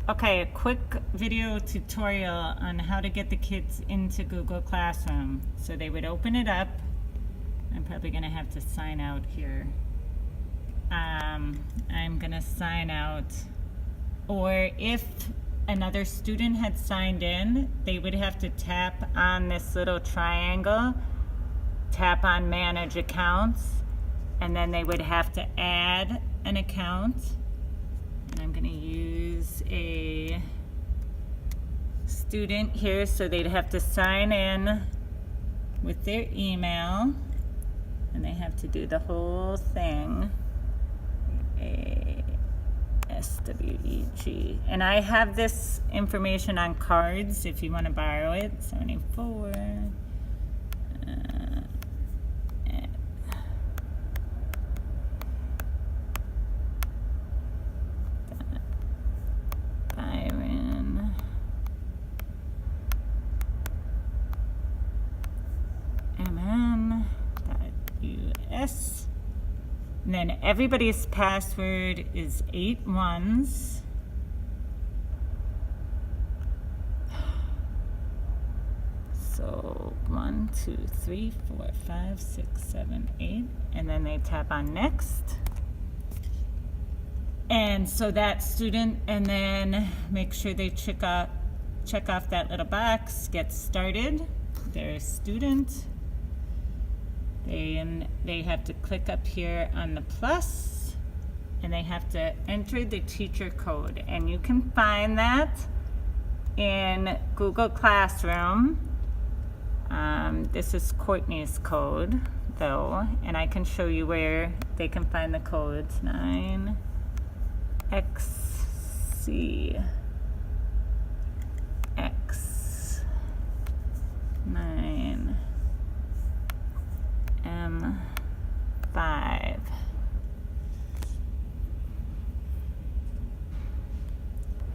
Okay, a quick video tutorial on how to get the kids into Google Classroom. So they would open it up. I'm probably going to have to sign out here. I'm going to sign out. Or if another student had signed in, they would have to tap on this little triangle, tap on Manage Accounts, and then they would have to add an account. And I'm going to use a student here, so they'd have to sign in with their email, and they have to do the whole thing. SWEG. And I have this information on cards if you want to borrow it. 74. Byron. MN.US. And then everybody's password is 8 ones. So 1, 2, 3, 4, 5, 6, 7, 8. And then they tap on next. And so that student, and then make sure they check off that little box, get started. They're a student. They have to click up here on the plus, and they have to enter the teacher code. And you can find that in Google Classroom. This is Courtney's code, though, and I can show you where they can find the codes. 9XC X 9 M5.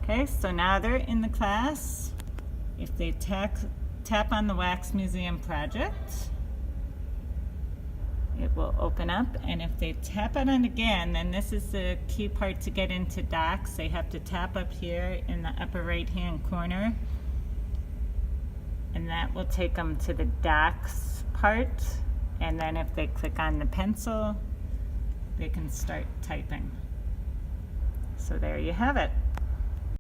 Okay, so now they're in the class. If they tap on the Wax Museum project, it will open up, and if they tap on it again, then this is the key part to get into Docs. They have to tap up here in the upper right hand corner, and that will take them to the Docs part. And then if they click on the pencil, they can start typing. So there you have it.